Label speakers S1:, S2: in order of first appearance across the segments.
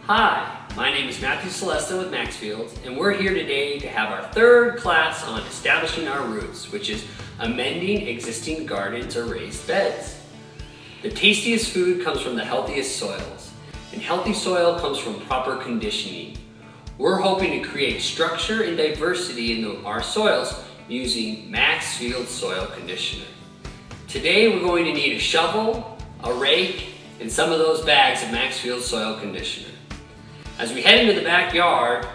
S1: Hi, my name is Matthew Celesta with Maxfield, and we're here today to have our third class on establishing our roots, which is amending existing gardens or raised beds. The tastiest food comes from the healthiest soils, and healthy soil comes from proper conditioning. We're hoping to create structure and diversity in our soils using Maxfield soil conditioner. Today we're going to need a shovel, a rake, and some of those bags of Maxfield soil conditioner. As we head into the backyard,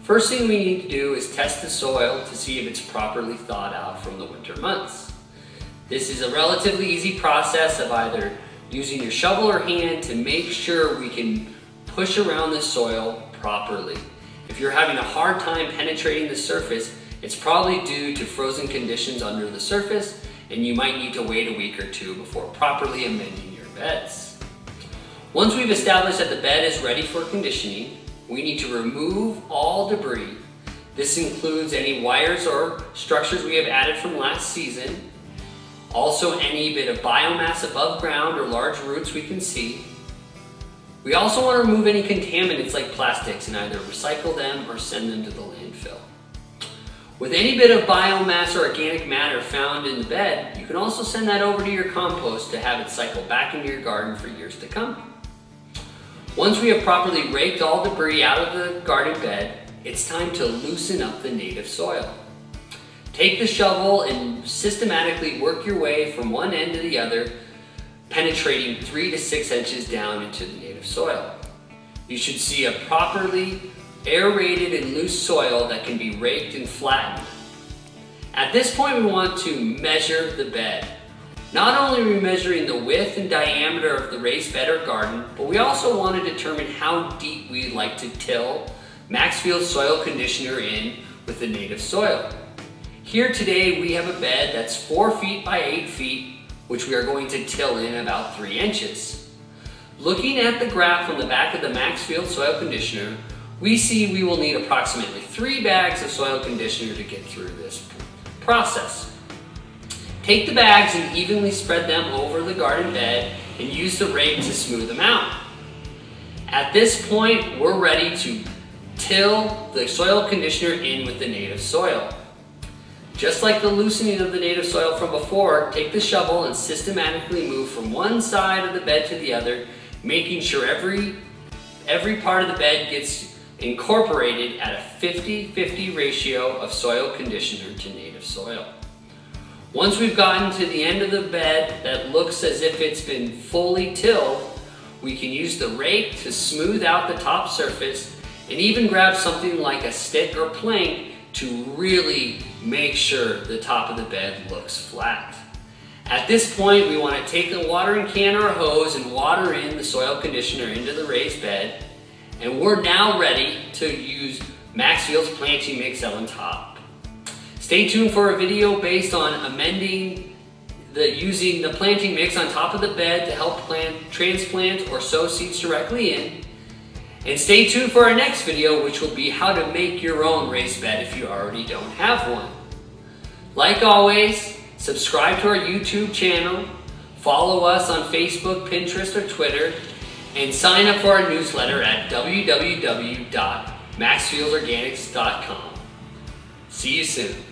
S1: first thing we need to do is test the soil to see if it's properly thawed out from the winter months. This is a relatively easy process of either using your shovel or hand to make sure we can push around the soil properly. If you're having a hard time penetrating the surface, it's probably due to frozen conditions under the surface, and you might need to wait a week or two before properly amending your beds. Once we've established that the bed is ready for conditioning, we need to remove all debris. This includes any wires or structures we have added from last season, also any bit of biomass above ground or large roots we can see. We also want to remove any contaminants like plastics and either recycle them or send them to the landfill. With any bit of biomass or organic matter found in the bed, you can also send that over to your compost to have it cycle back into your garden for years to come. Once we have properly raked all debris out of the garden bed, it's time to loosen up the native soil. Take the shovel and systematically work your way from one end to the other, penetrating 3 to 6 inches down into the native soil. You should see a properly aerated and loose soil that can be raked and flattened. At this point, we want to measure the bed. Not only are we measuring the width and diameter of the raised bed or garden, but we also want to determine how deep we'd like to till Maxfield soil conditioner in with the native soil. Here today we have a bed that's 4 feet by 8 feet, which we are going to till in about 3 inches. Looking at the graph on the back of the Maxfield soil conditioner, we see we will need approximately 3 bags of soil conditioner to get through this process. Take the bags and evenly spread them over the garden bed and use the rake to smooth them out. At this point, we're ready to till the soil conditioner in with the native soil. Just like the loosening of the native soil from before, take the shovel and systematically move from one side of the bed to the other, making sure every part of the bed gets incorporated at a 50-50 ratio of soil conditioner to native soil. Once we've gotten to the end of the bed that looks as if it's been fully tilled, we can use the rake to smooth out the top surface and even grab something like a stick or plank to really make sure the top of the bed looks flat. At this point, we want to take a watering can or a hose and water in the soil conditioner into the raised bed, and we're now ready to use Maxfield's planting mix on top. Stay tuned for a video based on using the planting mix on top of the bed to help transplant or sow seeds directly in. And stay tuned for our next video, which will be how to make your own raised bed if you already don't have one. Like always, subscribe to our YouTube channel, follow us on Facebook, Pinterest, or Twitter, and sign up for our newsletter at www.maxfieldorganics.com. See you soon.